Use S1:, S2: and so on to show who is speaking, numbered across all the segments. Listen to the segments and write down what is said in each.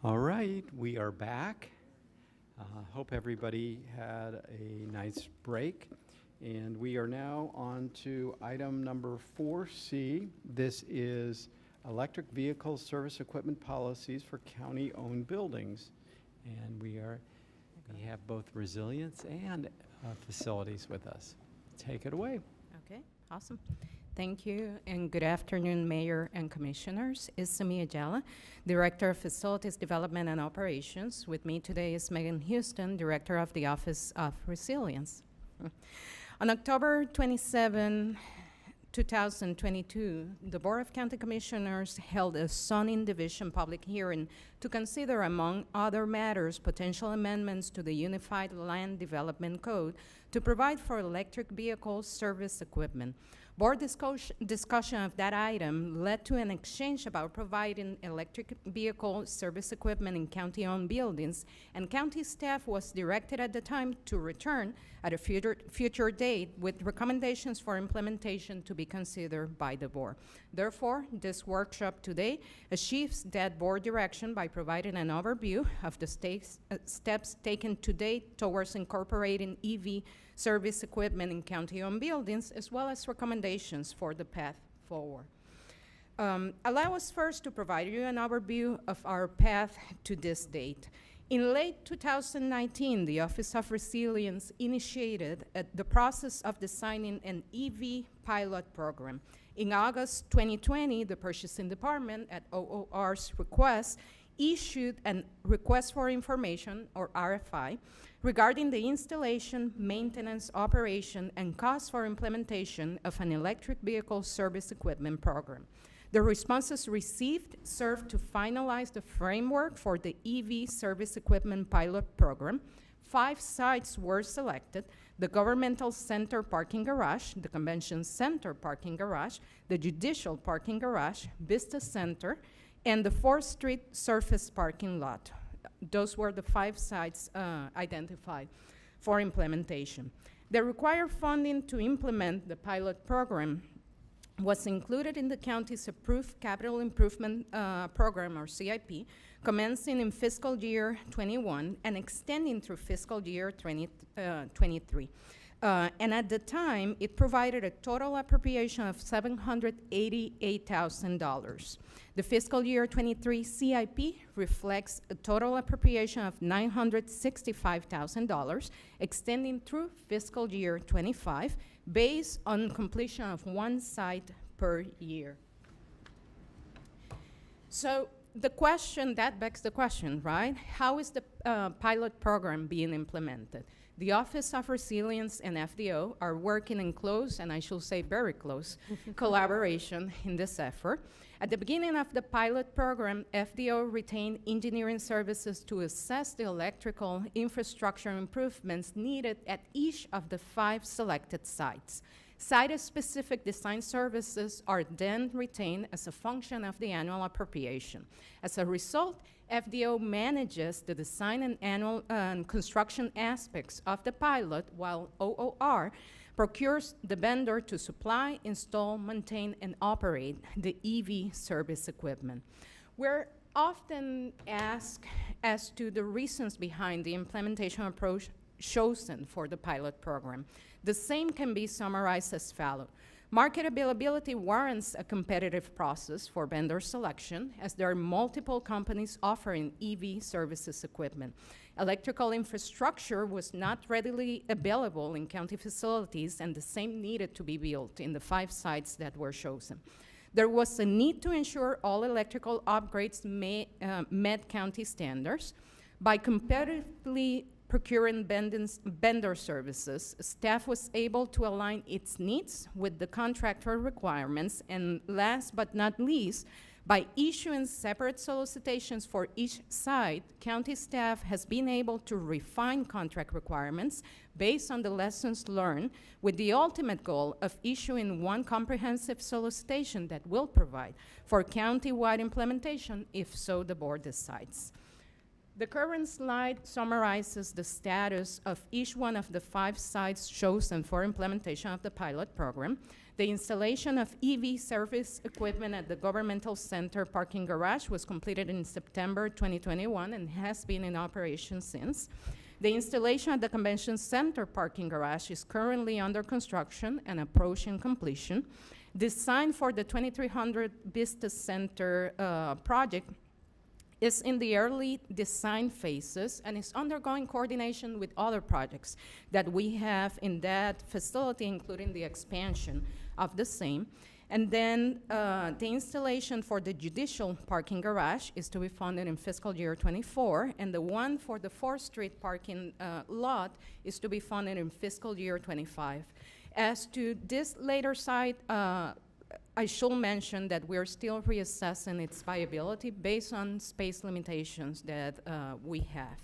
S1: All right, we are back. Hope everybody had a nice break. And we are now on to item number 4C. This is electric vehicle service equipment policies for county-owned buildings. And we have both resilience and facilities with us. Take it away.
S2: Okay, awesome. Thank you, and good afternoon, Mayor and Commissioners. It's Sami Ajala, Director of Facilities Development and Operations. With me today is Megan Houston, Director of the Office of Resilience. On October 27, 2022, the Board of County Commissioners held a zoning division public hearing to consider, among other matters, potential amendments to the Unified Land Development Code to provide for electric vehicle service equipment. Board discussion of that item led to an exchange about providing electric vehicle service equipment in county-owned buildings, and county staff was directed at the time to return at a future date with recommendations for implementation to be considered by the board. Therefore, this workshop today achieves that board direction by providing an overview of the steps taken to date towards incorporating EV service equipment in county-owned buildings, as well as recommendations for the path forward. Allow us first to provide you an overview of our path to this date. In late 2019, the Office of Resilience initiated the process of designing an EV pilot program. In August 2020, the Purchasing Department, at OOR's request, issued a request for information, or RFI, regarding the installation, maintenance, operation, and cost for implementation of an electric vehicle service equipment program. The responses received served to finalize the framework for the EV service equipment pilot program. 5 sites were selected: the Governmental Center Parking Garage, the Convention Center Parking Garage, the Judicial Parking Garage, Vista Center, and the 4th Street Surface Parking Lot. Those were the 5 sites identified for implementation. The required funding to implement the pilot program was included in the county's approved capital improvement program, or CIP, commencing in fiscal year 21 and extending through fiscal year 23. And at the time, it provided a total appropriation of $788,000. The fiscal year 23 CIP reflects a total appropriation of $965,000, extending through fiscal year 25, based on completion of 1 site per year. So that begs the question, right? How is the pilot program being implemented? The Office of Resilience and FDO are working in close, and I should say very close, collaboration in this effort. At the beginning of the pilot program, FDO retained engineering services to assess the electrical infrastructure improvements needed at each of the 5 selected sites. Site-specific design services are then retained as a function of the annual appropriation. As a result, FDO manages the design and annual construction aspects of the pilot, while OOR procures the vendor to supply, install, maintain, and operate the EV service equipment. We're often asked as to the reasons behind the implementation approach chosen for the pilot program. The same can be summarized as follows. Market availability warrants a competitive process for vendor selection, as there are multiple companies offering EV services equipment. Electrical infrastructure was not readily available in county facilities, and the same needed to be built in the 5 sites that were chosen. There was a need to ensure all electrical upgrades met county standards. By competitively procuring vendor services, staff was able to align its needs with the contractor requirements, and last but not least, by issuing separate solicitations for each site, county staff has been able to refine contract requirements based on the lessons learned, with the ultimate goal of issuing one comprehensive solicitation that will provide for county-wide implementation if so the board decides. The current slide summarizes the status of each one of the 5 sites chosen for implementation of the pilot program. The installation of EV service equipment at the Governmental Center parking garage was completed in September 2021 and has been in operation since. The installation at the Convention Center parking garage is currently under construction and approaching completion. Design for the 2300 Business Center project is in the early design phases and is undergoing coordination with other projects that we have in that facility, including the expansion of the same. And then the installation for the judicial parking garage is to be funded in fiscal year 24, and the one for the 4th Street parking lot is to be funded in fiscal year 25. As to this later site, I should mention that we're still reassessing its viability based on space limitations that we have.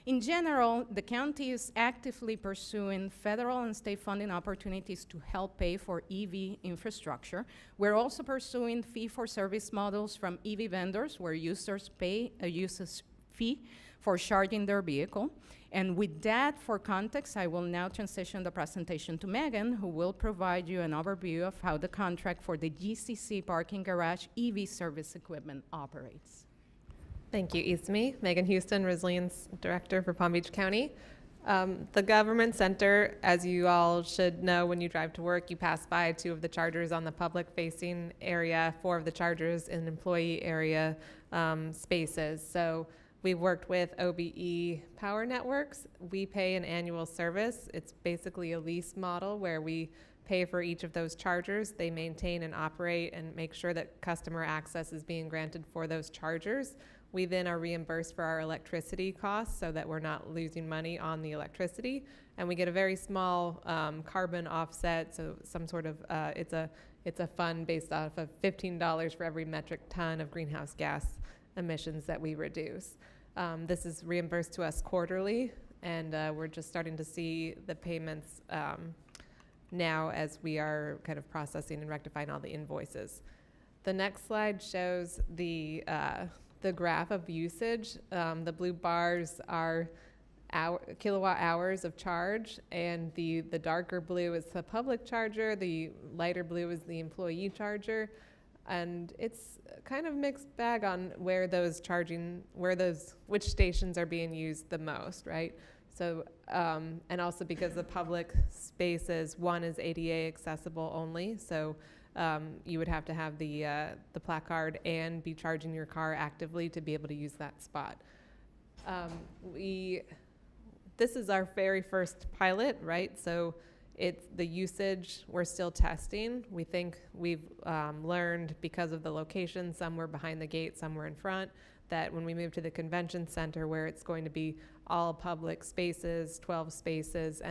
S2: In general, the county is actively pursuing federal and state funding opportunities to help pay for EV infrastructure. We're also pursuing fee-for-service models from EV vendors where users pay a usage fee for charging their vehicle. And with that, for context, I will now transition the presentation to Megan, who will provide you an overview of how the contract for the GCC parking garage EV service equipment operates.
S3: Thank you, Ismi. Megan Houston, Resilience Director for Palm Beach County. The Government Center, as you all should know, when you drive to work, you pass by 2 of the chargers on the public-facing area, 4 of the chargers in employee area spaces. So we've worked with OBE Power Networks. We pay an annual service. It's basically a lease model where we pay for each of those chargers. They maintain and operate and make sure that customer access is being granted for those chargers. We then are reimbursed for our electricity costs so that we're not losing money on the electricity. And we get a very small carbon offset, so some sort of, it's a fund based off of $15 for every metric ton of greenhouse gas emissions that we reduce. This is reimbursed to us quarterly, and we're just starting to see the payments now as we are kind of processing and rectifying all the invoices. The next slide shows the graph of usage. The blue bars are kilowatt hours of charge, and the darker blue is the public charger, the lighter blue is the employee charger. And it's kind of mixed bag on which stations are being used the most, right? So, and also because the public spaces, one is ADA accessible only, so you would have to have the placard and be charging your car actively to be able to use that spot. This is our very first pilot, right? So it's the usage we're still testing. We think we've learned because of the location, some were behind the gate, some were in front, that when we move to the convention center where it's going to be all public spaces, 12 spaces,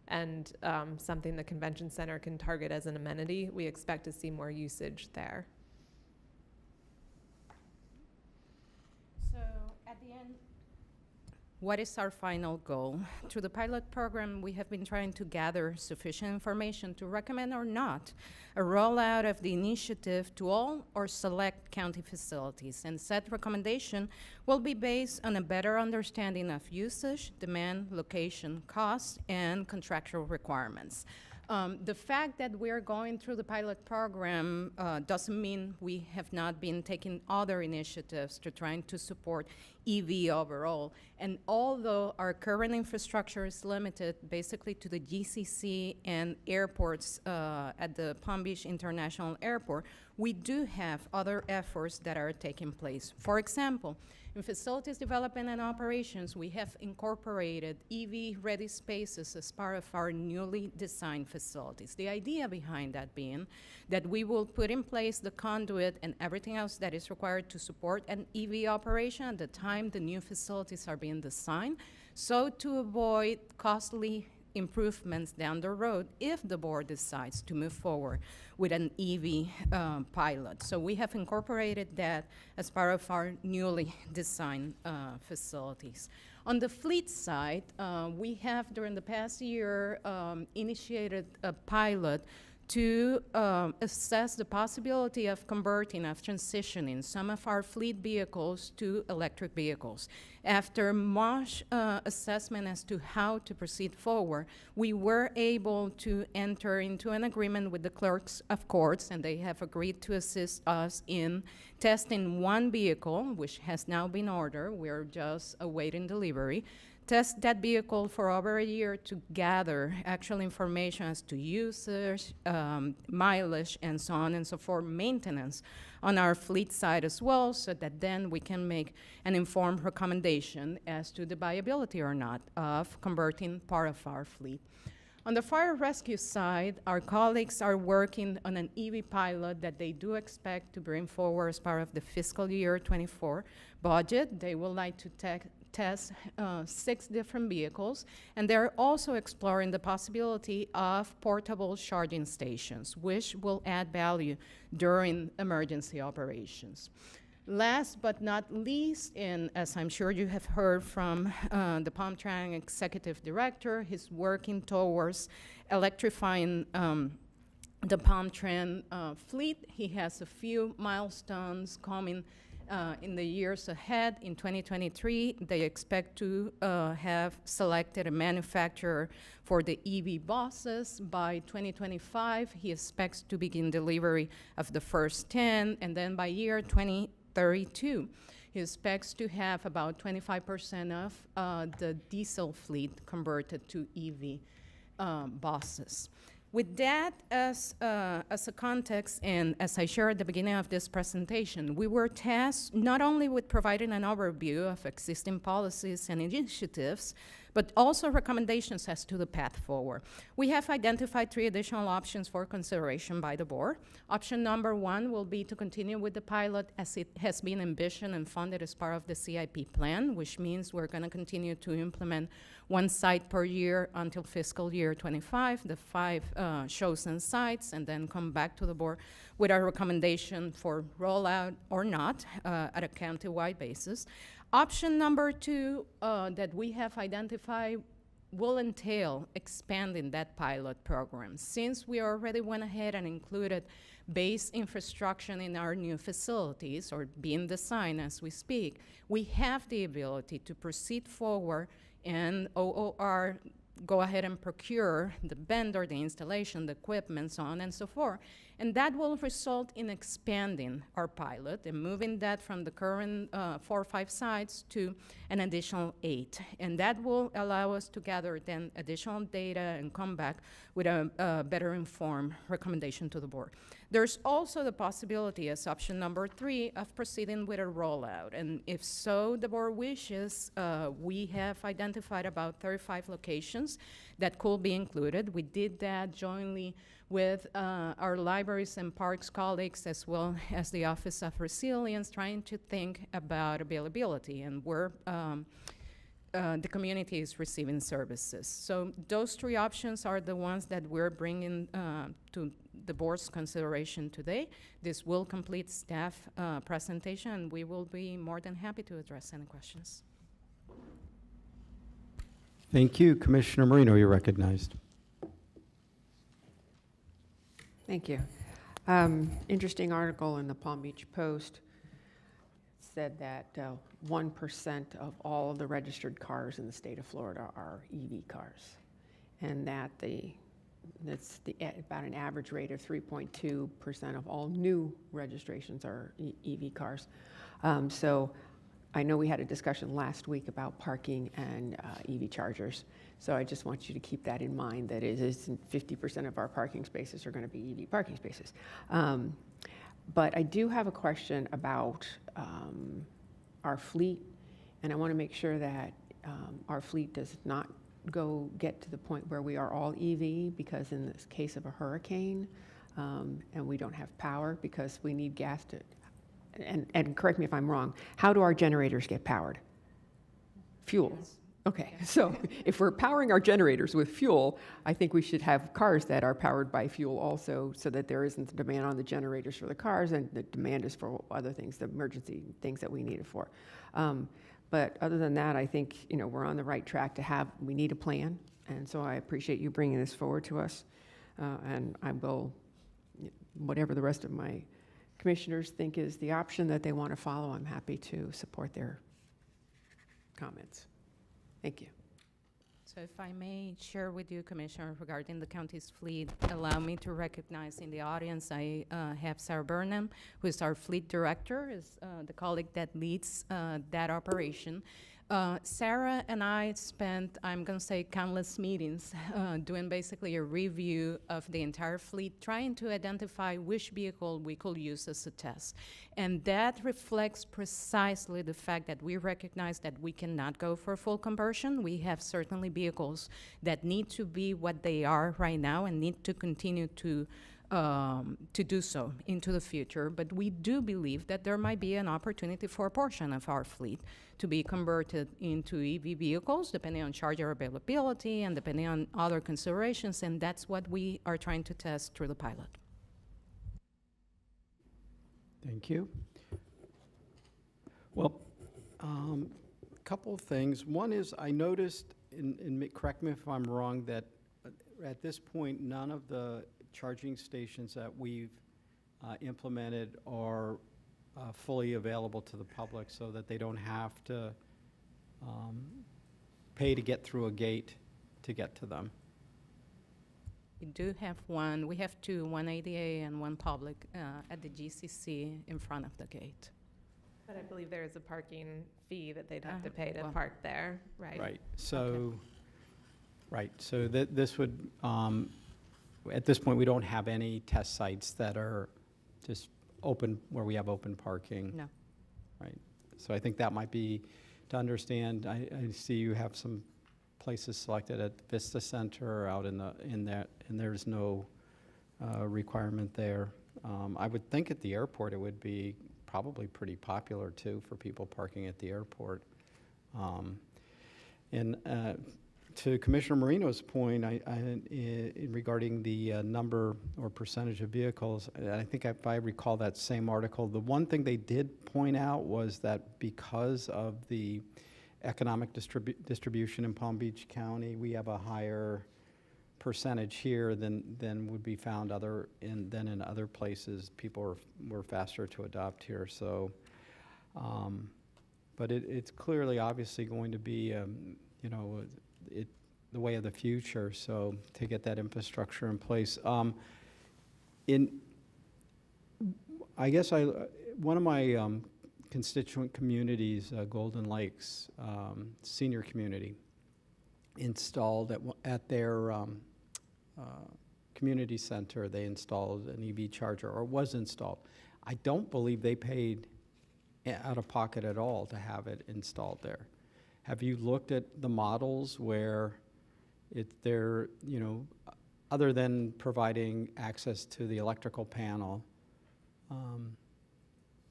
S3: and something the convention center can target as an amenity, we expect to see more usage there.
S2: So at the end, what is our final goal? Through the pilot program, we have been trying to gather sufficient information to recommend or not a rollout of the initiative to all or select county facilities, and said recommendation will be based on a better understanding of usage, demand, location, cost, and contractual requirements. The fact that we're going through the pilot program doesn't mean we have not been taking other initiatives to trying to support EV overall. And although our current infrastructure is limited basically to the GCC and airports at the Palm Beach International Airport, we do have other efforts that are taking place. For example, in facilities development and operations, we have incorporated EV-ready spaces as part of our newly designed facilities. The idea behind that being that we will put in place the conduit and everything else that is required to support an EV operation at the time the new facilities are being designed, so to avoid costly improvements down the road if the board decides to move forward with an EV pilot. So we have incorporated that as part of our newly designed facilities. On the fleet side, we have during the past year initiated a pilot to assess the possibility of converting, of transitioning some of our fleet vehicles to electric vehicles. After much assessment as to how to proceed forward, we were able to enter into an agreement with the clerks of courts, and they have agreed to assist us in testing one vehicle, which has now been ordered. We're just awaiting delivery. Test that vehicle for over a year to gather actual information as to usage, mileage, and so on and so forth, maintenance on our fleet side as well, so that then we can make an informed recommendation as to the viability or not of converting part of our fleet. On the fire rescue side, our colleagues are working on an EV pilot that they do expect to bring forward as part of the fiscal year 24 budget. They would like to test 6 different vehicles, and they're also exploring the possibility of portable charging stations, which will add value during emergency operations. Last but not least, and as I'm sure you have heard from the Palm Tran Executive Director, he's working towards electrifying the Palm Tran fleet. He has a few milestones coming in the years ahead. In 2023, they expect to have selected a manufacturer for the EV buses. By 2025, he expects to begin delivery of the first 10, and then by year 2032, he expects to have about 25% of the diesel fleet converted to EV buses. With that as a context, and as I shared at the beginning of this presentation, we were tasked not only with providing an overview of existing policies and initiatives, but also recommendations as to the path forward. We have identified 3 additional options for consideration by the board. Option number 1 will be to continue with the pilot as it has been envisioned and funded as part of the CIP plan, which means we're going to continue to implement 1 site per year until fiscal year 25, the 5 chosen sites, and then come back to the board with our recommendation for rollout or not at a county-wide basis. Option number 2 that we have identified will entail expanding that pilot program. Since we already went ahead and included base infrastructure in our new facilities, or being designed as we speak, we have the ability to proceed forward and OOR go ahead and procure the vendor, the installation, the equipment, so on and so forth. And that will result in expanding our pilot and moving that from the current 4 or 5 sites to an additional 8. And that will allow us to gather then additional data and come back with a better informed recommendation to the board. There's also the possibility, as option number 3, of proceeding with a rollout. And if so, the board wishes, we have identified about 35 locations that could be included. We did that jointly with our libraries and parks colleagues, as well as the Office of Resilience, trying to think about availability and where the community is receiving services. So those 3 options are the ones that we're bringing to the board's consideration today. This will complete staff presentation, and we will be more than happy to address any questions.
S1: Thank you. Commissioner Marino, you're recognized.
S4: Thank you. Interesting article in the Palm Beach Post said that 1% of all of the registered cars in the state of Florida are EV cars, and that that's about an average rate of 3.2% of all new registrations are EV cars. So I know we had a discussion last week about parking and EV chargers. So I just want you to keep that in mind, that it isn't 50% of our parking spaces are going to be EV parking spaces. But I do have a question about our fleet, and I want to make sure that our fleet does not get to the point where we are all EV, because in this case of a hurricane, and we don't have power because we need gas to, and correct me if I'm wrong, how do our generators get powered? Fuel. Okay, so if we're powering our generators with fuel, I think we should have cars that are powered by fuel also, so that there isn't the demand on the generators for the cars, and the demand is for other things, the emergency things that we need it for. But other than that, I think we're on the right track we need a plan, and so I appreciate you bringing this forward to us. And I will, whatever the rest of my commissioners think is the option that they want to follow, I'm happy to support their comments. Thank you.
S2: So if I may share with you, Commissioner, regarding the county's fleet, allow me to recognize in the audience, I have Sarah Burnham, who is our fleet director, is the colleague that leads that operation. Sarah and I spent, I'm going to say, countless meetings doing basically a review of the entire fleet, trying to identify which vehicle we could use as a test. And that reflects precisely the fact that we recognize that we cannot go for full conversion. We have certainly vehicles that need to be what they are right now and need to continue to do so into the future. But we do believe that there might be an opportunity for a portion of our fleet to be converted into EV vehicles, depending on charger availability and depending on other considerations, and that's what we are trying to test through the pilot.
S1: Thank you. Well, a couple of things. One is I noticed, correct me if I'm wrong, that at this point, none of the charging stations that we've implemented are fully available to the public, so that they don't have to pay to get through a gate to get to them.
S2: We do have one. We have two, one ADA and one public at the GCC in front of the gate.
S3: But I believe there is a parking fee that they'd have to
S2: Uh-huh.
S3: pay to
S2: Well-
S3: park there, right?
S1: Right, so, right, so this would, at this point, we don't have any test sites that are just open, where we have open parking.
S2: No.
S1: Right, so I think that might be, to understand, I see you have some places selected at Vista Center out in that, and there's no requirement there. I would think at the airport it would be probably pretty popular too for people parking at the airport. And to Commissioner Marino's point, regarding the number or percentage of vehicles, I think if I recall that same article, the one thing they did point out was that because of the economic distribution in Palm Beach County, we have a higher percentage here than would be found than in other places. People were faster to adopt here. So, but it's clearly, obviously, going to be, the way of the future. So to get that infrastructure in place, I guess one of my constituent communities, Golden Lakes senior community, installed at their community center, they installed an EV charger, or was installed. I don't believe they paid out of pocket at all to have it installed there. Have you looked at the models where they're, other than providing access to the electrical panel,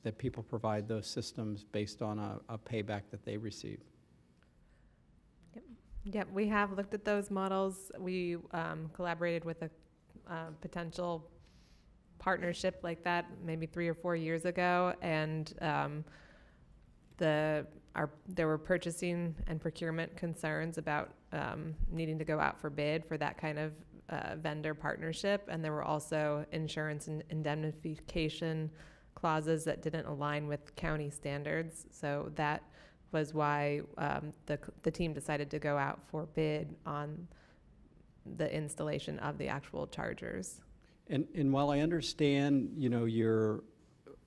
S1: that people provide those systems based on a payback that they receive?
S3: Yep, we have looked at those models. We collaborated with a potential partnership like that maybe 3 or 4 years ago, and there were purchasing and procurement concerns about needing to go out for bid for that kind of vendor partnership, and there were also insurance and indemnification clauses that didn't align with county standards. So that was why the team decided to go out for bid on the installation of the actual chargers.
S1: And while I understand, you're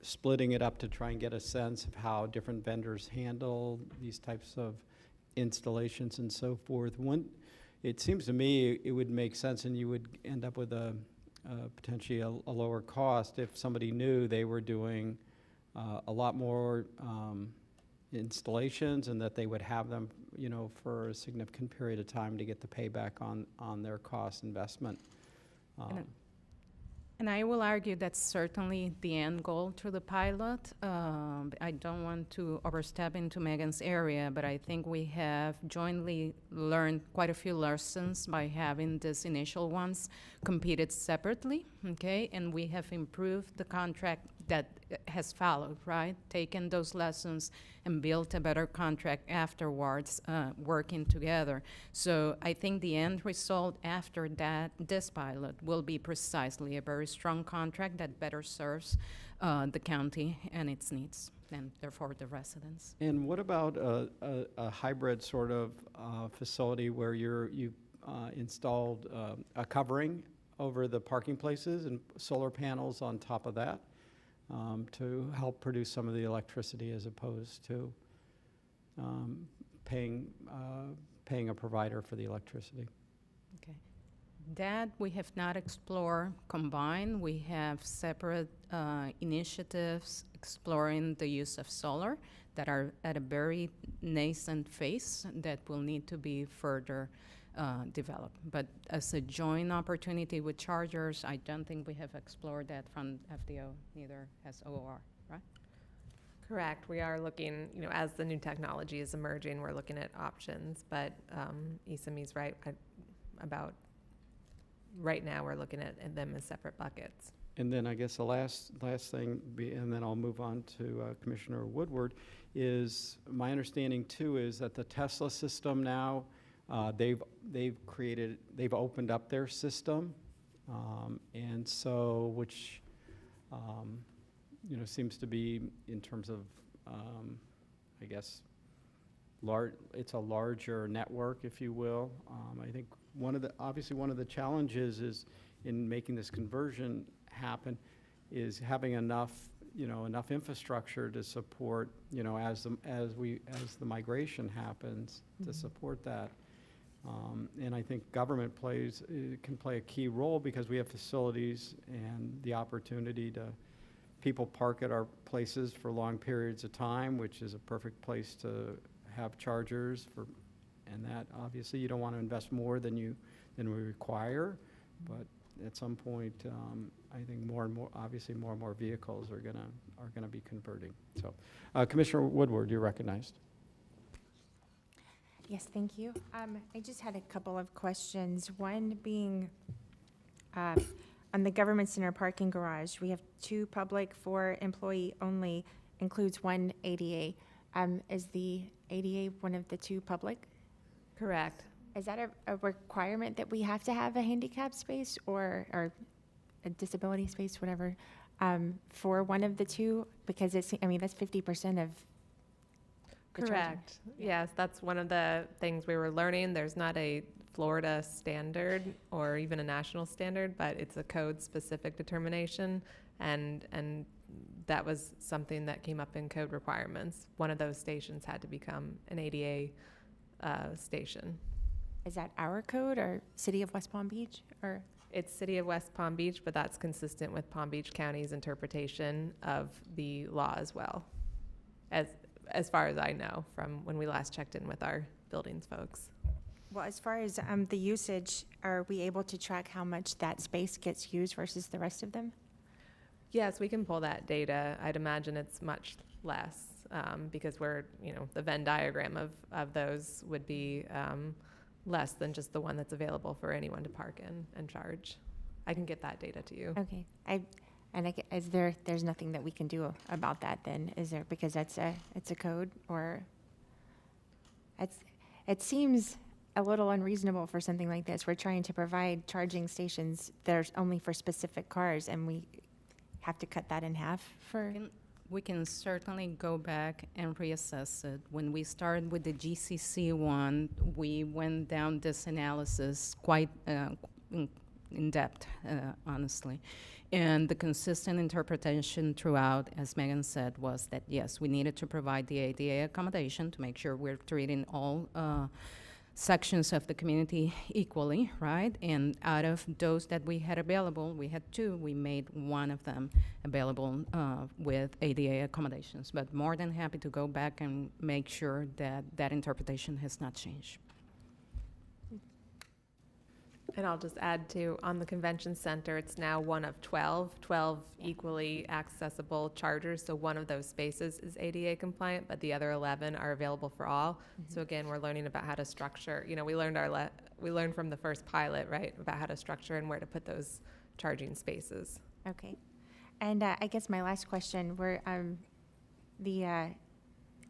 S1: splitting it up to try and get a sense of how different vendors handle these types of installations and so forth, it seems to me it would make sense, and you would end up with potentially a lower cost if somebody knew they were doing a lot more installations, and that they would have them, for a significant period of time to get the payback on their cost investment.
S2: And I will argue that's certainly the end goal through the pilot. I don't want to overstep into Megan's area, but I think we have jointly learned quite a few lessons by having these initial ones competed separately, okay? And we have improved the contract that has followed, right? Taken those lessons and built a better contract afterwards, working together. So I think the end result after that, this pilot, will be precisely a very strong contract that better serves the county and its needs, and therefore the residents.
S1: And what about a hybrid sort of facility where you've installed a covering over the parking places and solar panels on top of that to help produce some of the electricity as opposed to paying a provider for the electricity?
S2: Okay. That we have not explored combined. We have separate initiatives exploring the use of solar that are at a very nascent phase that will need to be further developed. But as a joint opportunity with chargers, I don't think we have explored that from FDO, neither has OOR, right?
S3: Correct. We are looking, as the new technology is emerging, we're looking at options. But Isami's right about right now we're looking at them as separate buckets.
S1: And then I guess the last thing, and then I'll move on to Commissioner Woodward, is my understanding too is that the Tesla system now, they've opened up their system, and so which seems to be in terms of I guess it's a larger network, if you will. I think obviously one of the challenges is in making this conversion happen is having enough infrastructure to support as the migration happens to support that. And I think government can play a key role because we have facilities and the opportunity to people park at our places for long periods of time, which is a perfect place to have chargers for, and that obviously you don't want to invest more than we require, but at some point, I think more and more vehicles are gonna be converting. So, Commissioner Woodward, you're recognized.
S5: Yes, thank you. I just had a couple of questions. One being on the government center parking garage, we have 2 public, 4 employee only, includes 1 ADA. Is the ADA one of the 2 public?
S3: Correct.
S5: Is that a requirement that we have to have a handicap space or a disability space, whatever, for one of the 2? Because that's 50% of the charging.
S3: Correct. Yes, that's one of the things we were learning. There's not a Florida standard or even a national standard, but it's a code-specific determination, and that was something that came up in code requirements. One of those stations had to become an ADA station.
S5: Is that our code or City of West Palm Beach or?
S3: It's City of West Palm Beach, but that's consistent with Palm Beach County's interpretation of the law as well, as far as I know from when we last checked in with our buildings folks.
S5: Well, as far as the usage, are we able to track how much that space gets used versus the rest of them?
S3: Yes, we can pull that data. I'd imagine it's much less because the Venn diagram of those would be less than just the one that's available for anyone to park in and charge. I can get that data to you.
S5: Okay. There's nothing that we can do about that then, is there? Because it's a code, or it seems a little unreasonable for something like this. We're trying to provide charging stations that are only for specific cars, and we have to cut that in half for.
S2: We can certainly go back and reassess it. When we started with the GCC one, we went down this analysis quite in depth, honestly. And the consistent interpretation throughout, as Megan said, was that yes, we needed to provide the ADA accommodation to make sure we're treating all sections of the community equally, right? And out of those that we had available, we had 2, we made one of them available with ADA accommodations. But more than happy to go back and make sure that that interpretation has not changed.
S3: And I'll just add to, on the convention center, it's now one of 12 equally accessible chargers. So one of those spaces is ADA compliant, but the other 11 are available for all. So again, we're learning about how to structure, we learned from the first pilot, right, about how to structure and where to put those charging spaces.
S5: Okay. And I guess my last question,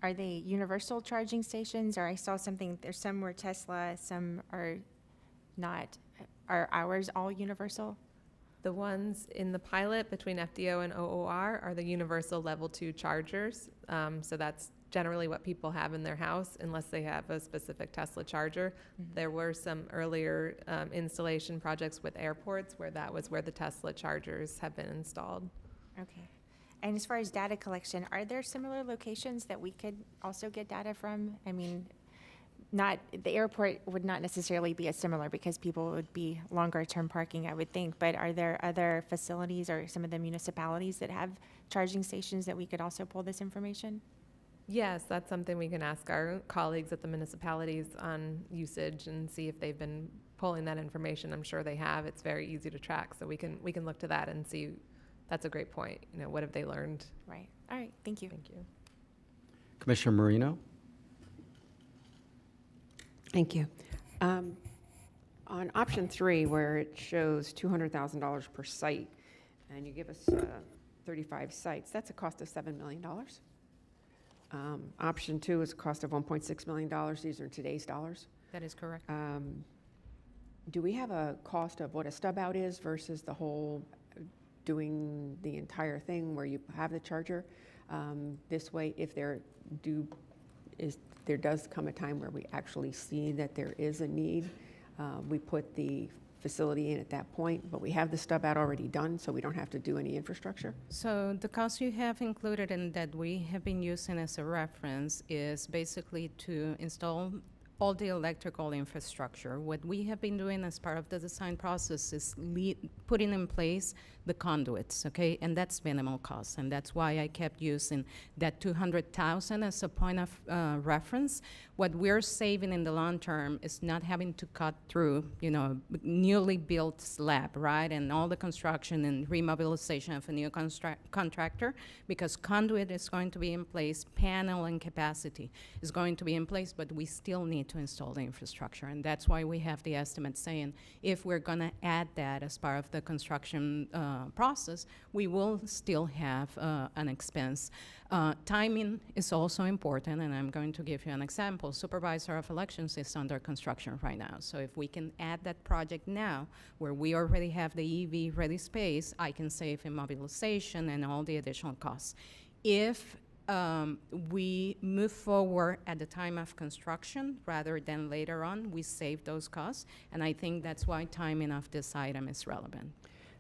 S5: are they universal charging stations? Or I saw something, there's some were Tesla, some are not. Are ours all universal?
S3: The ones in the pilot between FDO and OOR are the universal level 2 chargers. So that's generally what people have in their house unless they have a specific Tesla charger. There were some earlier installation projects with airports where that was where the Tesla chargers have been installed.
S5: Okay. And as far as data collection, are there similar locations that we could also get data from? I mean, the airport would not necessarily be as similar because people would be longer term parking, I would think, but are there other facilities or some of the municipalities that have charging stations that we could also pull this information?
S3: Yes, that's something we can ask our colleagues at the municipalities on usage and see if they've been pulling that information. I'm sure they have. It's very easy to track, so we can look to that and see. That's a great point. What have they learned?
S5: Right. All right. Thank you.
S3: Thank you.
S1: Commissioner Marino?
S4: Thank you. On option 3, where it shows $200,000 per site, and you give us 35 sites, that's a cost of $7 million. Option 2 is a cost of $1.6 million. These are in today's dollars.
S2: That is correct.
S4: Do we have a cost of what a stub out is versus the whole doing the entire thing where you have the charger? This way, if there does come a time where we actually see that there is a need, we put the facility in at that point, but we have the stub out already done, so we don't have to do any infrastructure?
S2: So the cost you have included and that we have been using as a reference is basically to install all the electrical infrastructure. What we have been doing as part of the design process is putting in place the conduits, okay? And that's minimal cost, and that's why I kept using that 200,000 as a point of reference. What we're saving in the long term is not having to cut through, newly built slab, right? And all the construction and remobilization of a new contractor, because conduit is going to be in place, panel and capacity is going to be in place, but we still need to install the infrastructure. And that's why we have the estimate saying if we're going to add that as part of the construction process, we will still have an expense. Timing is also important, and I'm going to give you an example. Supervisor of Elections is under construction right now. So if we can add that project now, where we already have the EV ready space, I can save in mobilization and all the additional costs. If we move forward at the time of construction rather than later on, we save those costs, and I think that's why timing of this item is relevant.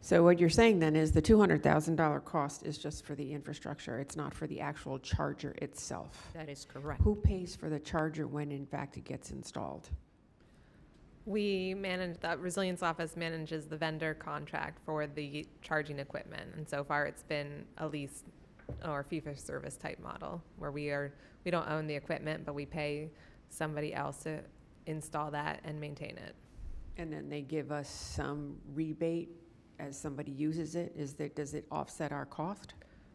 S4: So what you're saying then is the $200,000 cost is just for the infrastructure. It's not for the actual charger itself.
S2: That is correct.
S4: Who pays for the charger when in fact it gets installed?
S3: We manage, the Resilience Office manages the vendor contract for the charging equipment. And so far it's been a lease or fee-for-service type model where we don't own the equipment, but we pay somebody else to install that and maintain it.
S4: And then they give us some rebate as somebody uses it? Does it offset our cost?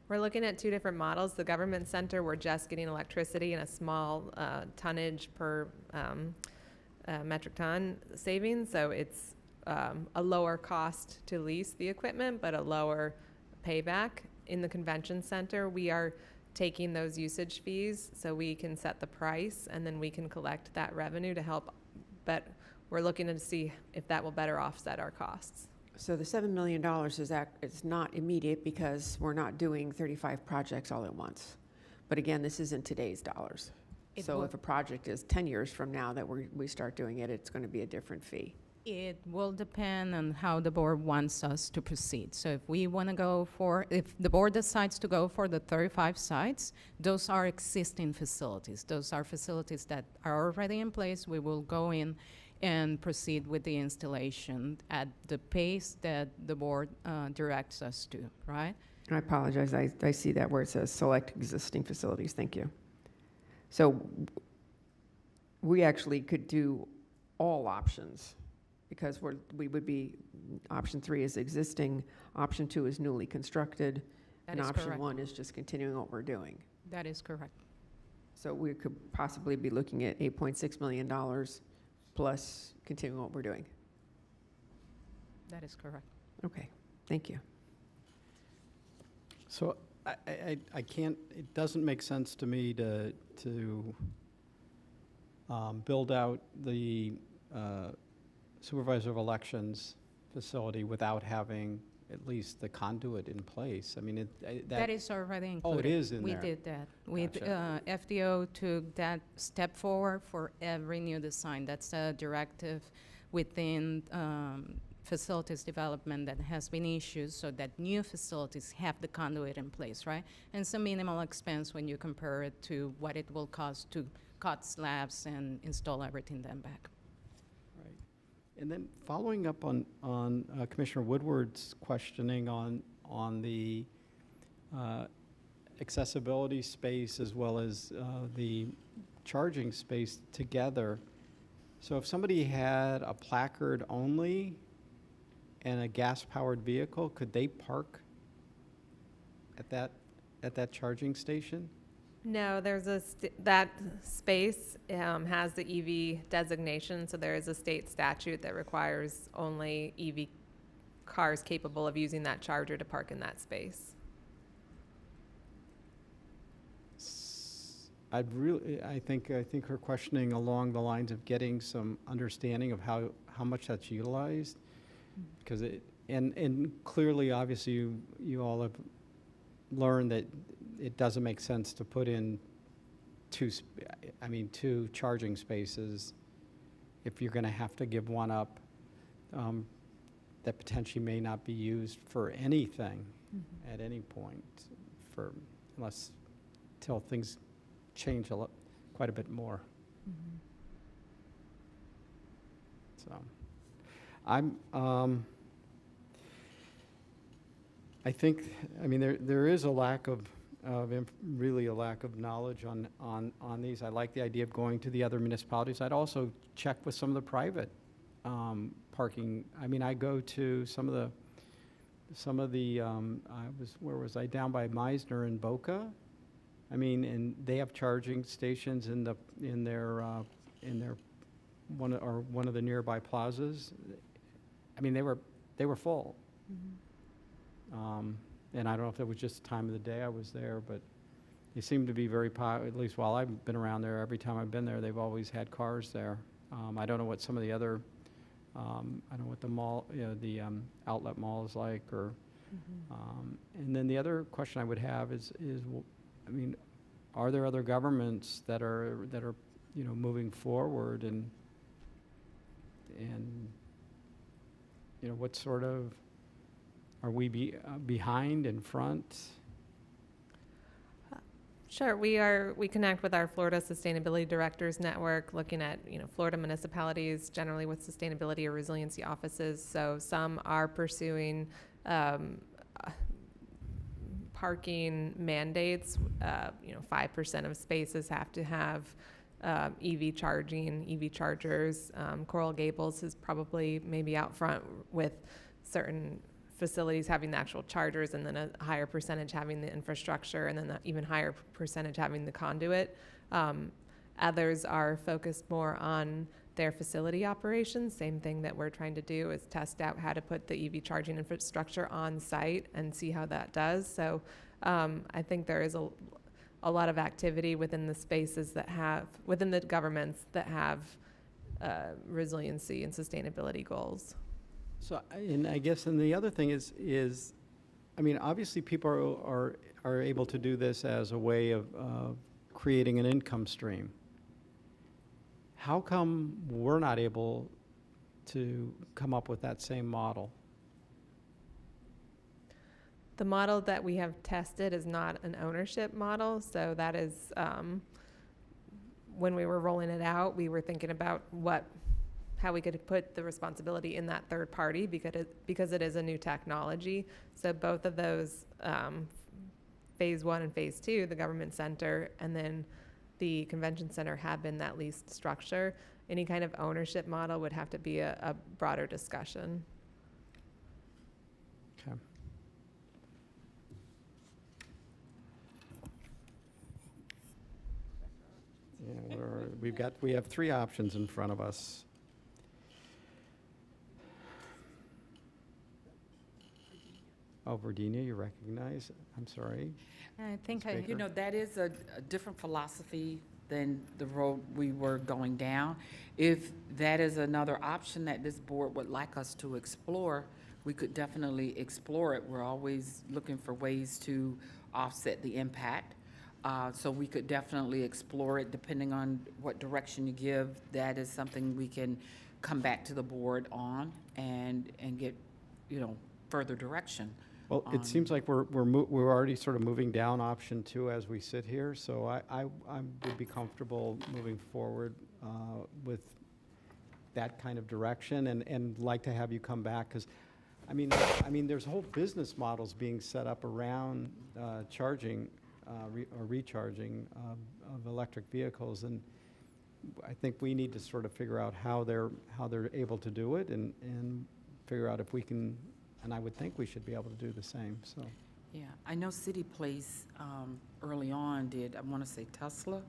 S3: We're looking at 2 different models. The government center, we're just getting electricity and a small tonnage per metric ton savings. So it's a lower cost to lease the equipment, but a lower payback. In the convention center, we are taking those usage fees so we can set the price and then we can collect that revenue to help. But we're looking to see if that will better offset our costs.
S4: So the $7 million it's not immediate because we're not doing 35 projects all at once. But again, this is in today's dollars. So if a project is 10 years from now that we start doing it, it's going to be a different fee.
S2: It will depend on how the board wants us to proceed. So if the board decides to go for the 35 sites, those are existing facilities. Those are facilities that are already in place. We will go in and proceed with the installation at the pace that the board directs us to, right?
S4: I apologize. I see that where it says select existing facilities. Thank you. So we actually could do all options Because we would be, option 3 is existing, option 2 is newly constructed,
S2: That
S4: and
S2: is
S4: option
S2: correct.
S4: 1 is just continuing what we're doing.
S2: That is correct.
S4: So we could possibly be looking at $8.6 million plus continuing what we're doing.
S2: That is correct.
S4: Okay, thank you.
S1: So I can't, it doesn't make sense to me to build out the supervisor of elections facility without having at least the conduit in place. I mean,
S2: That is already
S1: Oh,
S2: included.
S1: it is in
S2: We
S1: there.
S2: did that.
S1: Gotcha.
S2: FDO took that step forward for every new design. That's a directive within facilities development that has been issued so that new facilities have the conduit in place, right? And it's a minimal expense when you compare it to what it will cost to cut slabs and install everything then back.
S1: Right. And then following up on Commissioner Woodward's questioning on the accessibility space as well as the charging space together. So if somebody had a placard only and a gas-powered vehicle, could they park at that charging station?
S3: No, there's that space has the EV designation, so there is a state statute that requires only EV cars capable of using that charger to park in that space.
S1: I think her questioning along the lines of getting some understanding of how much that's utilized, because and clearly, obviously, you all have learned that it doesn't make sense to put in two charging spaces if you're going to have to give one up that potentially may not be used for anything at any point till things change quite a bit more. So I think, there is a lack of really a lack of knowledge on these. I like the idea of going to the other municipalities. I'd also check with some of the private parking. I go to some of the where was I? Down by Meisner in Boca. And they have charging stations in their one of the nearby plazas. They were full. And I don't know if it was just the time of the day I was there, but they seem to be very popular, at least while I've been around there. Every time I've been there, they've always had cars there. I don't know what some of the other, I don't know what the mall, the outlet mall is like, or, and then the other question I would have is, are there other governments that are moving forward and what sort of, are we behind, in front?
S3: Sure, we connect with our Florida Sustainability Directors Network, looking at, Florida municipalities generally with sustainability or resiliency offices. So some are pursuing parking mandates. 5% of spaces have to have EV chargers. Coral Gables is probably maybe out front with certain facilities having the actual chargers, and then a higher percentage having the infrastructure, and then that even higher percentage having the conduit. Others are focused more on their facility operations. Same thing that we're trying to do is test out how to put the EV charging infrastructure on site and see how that does. So I think there is a lot of activity within the spaces within the governments that have resiliency and sustainability goals.
S1: So, and I guess, and the other thing is, obviously people are able to do this as a way of creating an income stream. How come we're not able to come up with that same model?
S3: The model that we have tested is not an ownership model, so that is, when we were rolling it out, we were thinking about how we could put the responsibility in that third party because it is a new technology. So both of those, phase 1 and phase 2, the government center and then the convention center, have been that leased structure. any kind of ownership model would have to be a broader discussion.
S1: Okay. Yeah, we have three options in front of us. Oh, Virginia, you recognize? I'm sorry.
S2: I think
S1: Ms.
S2: I,
S1: Baker?
S6: You know, that is a different philosophy than the road we were going down. If that is another option that this board would like us to explore, we could definitely explore it. We're always looking for ways to offset the impact. So we could definitely explore it depending on what direction you give. That is something we can come back to the board on and get, you know, further direction.
S1: Well, it seems like we're already sort of moving down option 2 as we sit here, so I would be comfortable moving forward with that kind of direction, and like to have you come back, because, I mean, there's whole business models being set up around charging or recharging of electric vehicles, and I think we need to sort of figure out how they're able to do it, and figure out if we can. And I would think we should be able to do the same, so.
S6: Yeah, I know City Place early on did, I want to say Tesla,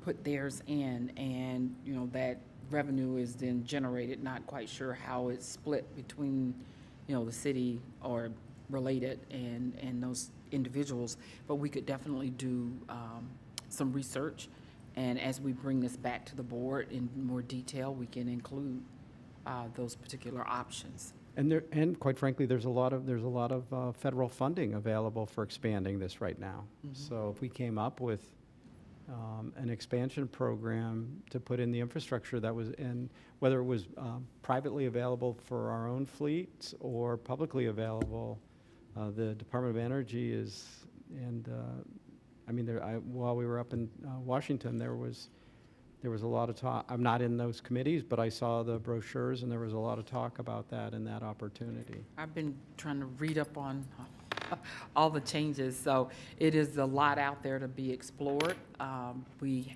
S6: put theirs in, and, you know, that revenue is then generated, not quite sure how it's split between, you know, the city or related and those individuals, but we could definitely do some research, and as we bring this back to the board in more detail, we can include those particular options.
S1: And quite frankly, there's a lot of federal funding available for expanding this right now. So if we came up with an expansion program to put in the infrastructure that was in, whether it was privately available for our own fleets or publicly available, the Department of Energy is, and I mean, while we were up in Washington, there was a lot of talk. I'm not in those committees, but I saw the brochures, and there was a lot of talk about that and that opportunity.
S6: I've been trying to read up on all the changes, so it is a lot out there to be explored. We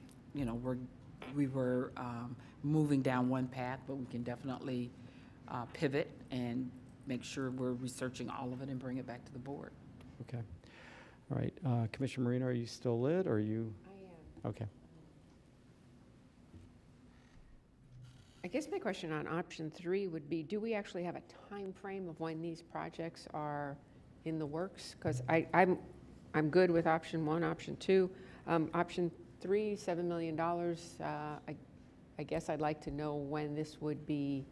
S6: were moving down one path, but we can definitely pivot and make sure we're researching all of it and bring it back to the board.
S1: Okay. All right. Commissioner Marino, are you still lit, or are you?
S4: I am.
S1: Okay.
S4: I guess my question on option 3 would be, do we actually have a time frame of when these projects are in the works? Because I'm good with option 1, option 2. Option 3, $7 million, I guess I'd like to know when this would be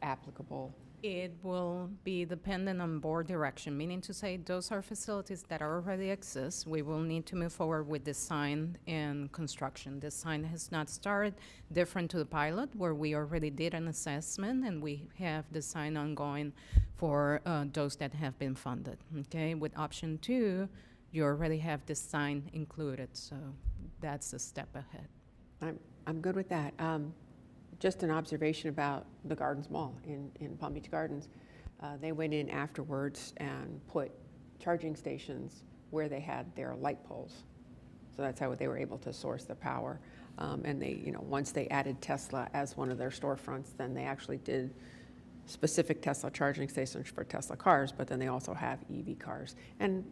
S4: applicable.
S2: It will be dependent on board direction, meaning to say those are facilities that already exist. We will need to move forward with design and construction. Design has not started, different to the pilot, where we already did an assessment and we have design ongoing for those that have been funded. Okay, with option 2, you already have design included, so that's a step ahead.
S4: I'm good with that. Just an observation about the Gardens Mall in Palm Beach Gardens. They went in afterwards and put charging stations where they had their light poles. So that's how they were able to source the power. And they, once they added Tesla as one of their storefronts, then they actually did specific Tesla charging stations for Tesla cars, but then they also have EV cars. And,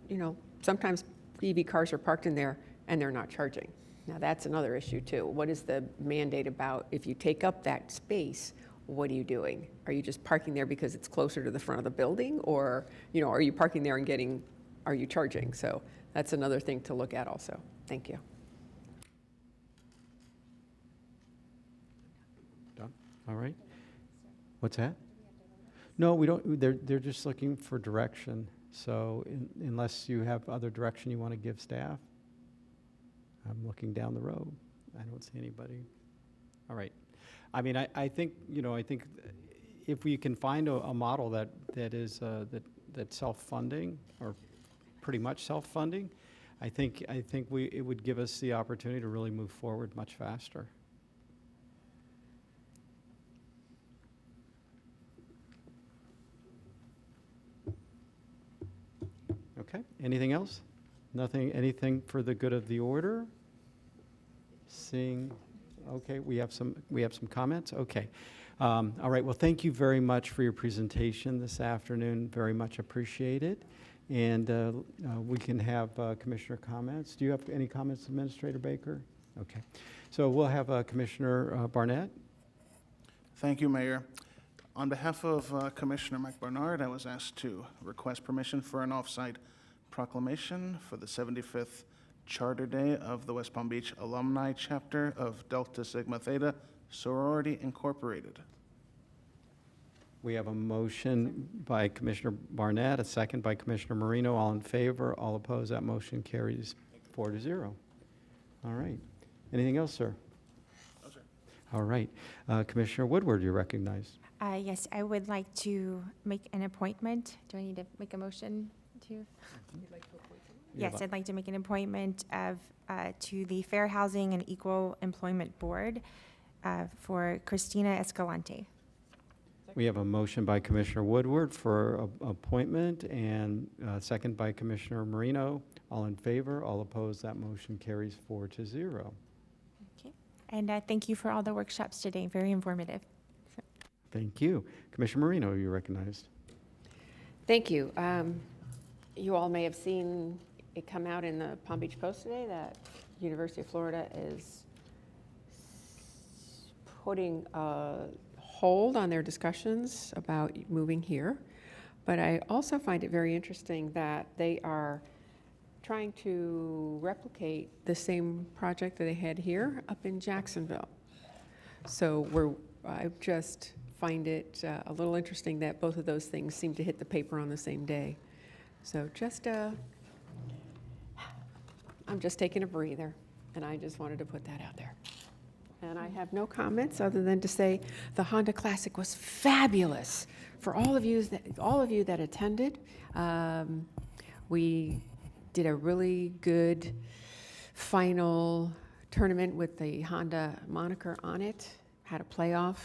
S4: sometimes EV cars are parked in there and they're not charging. Now, that's another issue, too. What is the mandate about if you take up that space, what are you doing? Are you just parking there because it's closer to the front of the building? Or, are you parking there and are you charging? So that's another thing to look at also. Thank you.
S1: Done? All right. What's that? No, we don't. They're just looking for direction. So unless you have other direction you want to give staff. I'm looking down the road. I don't see anybody. All right. I mean, I think, I think if we can find a model that is that's self-funding or pretty much self-funding, I think it would give us the opportunity to really move forward much faster. Okay. Anything else? Nothing, anything for the good of the order? Seeing, Okay, we have some comments? Okay. All right, well, thank you very much for your presentation this afternoon. Very much appreciated. And we can have Commissioner comments. Do you have any comments, Administrator Baker? Okay. So we'll have Commissioner Barnett.
S7: Thank you, Mayor. On behalf of Commissioner McBernard, I was asked to request permission for an off-site proclamation for the 75th Charter Day of the West Palm Beach Alumni Chapter of Delta Sigma Theta Sorority Incorporated.
S1: We have a motion by Commissioner Barnett, a second by Commissioner Marino. All in favor, all opposed, that motion carries 4-0. All right. Anything else, sir?
S7: No, sir.
S1: All right. Commissioner Woodward, you're recognized.
S5: Yes, I would like to make an appointment. Do I need to make a motion to? Yes, I'd like to make an appointment to the Fair Housing and Equal Employment Board for Christina Escalante.
S1: We have a motion by Commissioner Woodward for appointment and second by Commissioner Marino. All in favor, all opposed, that motion carries 4-0.
S5: Okay. And thank you for all the workshops today. Very informative.
S1: Thank you. Commissioner Marino, you're recognized.
S4: Thank you. You all may have seen it come out in the Palm Beach Post today that University of Florida is putting a hold on their discussions about moving here. But I also find it very interesting that they are trying to replicate the same project that they had here up in Jacksonville. So I just find it a little interesting that both of those things seem to hit the paper on the same day. So I'm just taking a breather, and I just wanted to put that out there. And I have no comments other than to say the Honda Classic was fabulous. For all of you that attended, we did a really good final tournament with the Honda moniker on it. Had a playoff,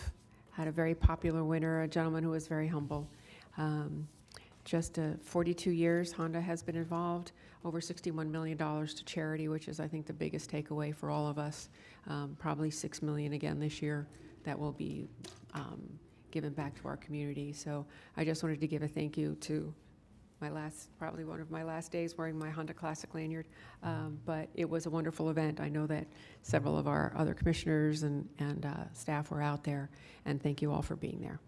S4: had a very popular winner, a gentleman who was very humble. Just 42 years Honda has been involved, over $61 million to charity, which is, I think, the biggest takeaway for all of us. Probably $6 million again this year that will be given back to our community. So I just wanted to give a thank you to probably one of my last days wearing my Honda Classic lanyard. But it was a wonderful event. I know that several of our other commissioners and staff were out there, and thank you all for being there.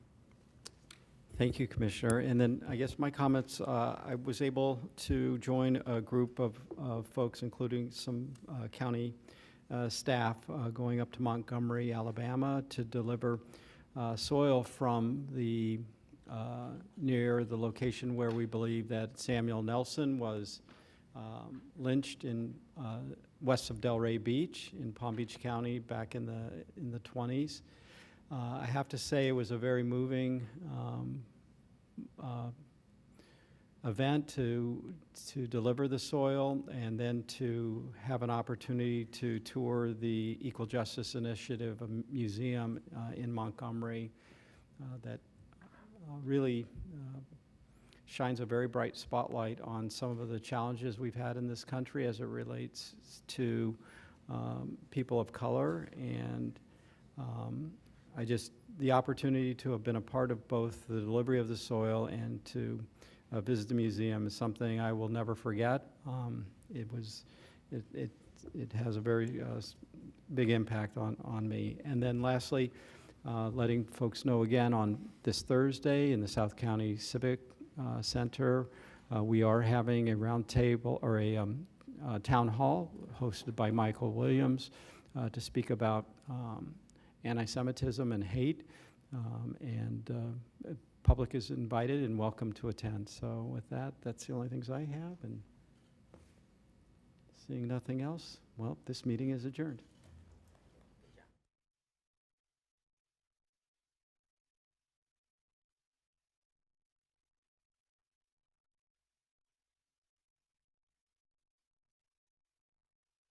S1: Thank you, Commissioner. And then I guess my comments, I was able to join a group of folks, including some county staff, going up to Montgomery, Alabama, to deliver soil from the near the location where we believe that Samuel Nelson was lynched in west of Delray Beach in Palm Beach County back in the 20s. I have to say it was a very moving event to deliver the soil and then to have an opportunity to tour the Equal Justice Initiative Museum in Montgomery that really shines a very bright spotlight on some of the challenges we've had in this country as it relates to people of color. And the opportunity to have been a part of both the delivery of the soil and to visit the museum is something I will never forget. It has a very big impact on me. And then lastly, letting folks know again on this Thursday in the South County Civic Center, we are having a roundtable or a town hall hosted by Michael Williams to speak about anti-Semitism and hate, public is invited and welcome to attend. So with that, that's the only things I have, and seeing nothing else, well, this meeting is adjourned.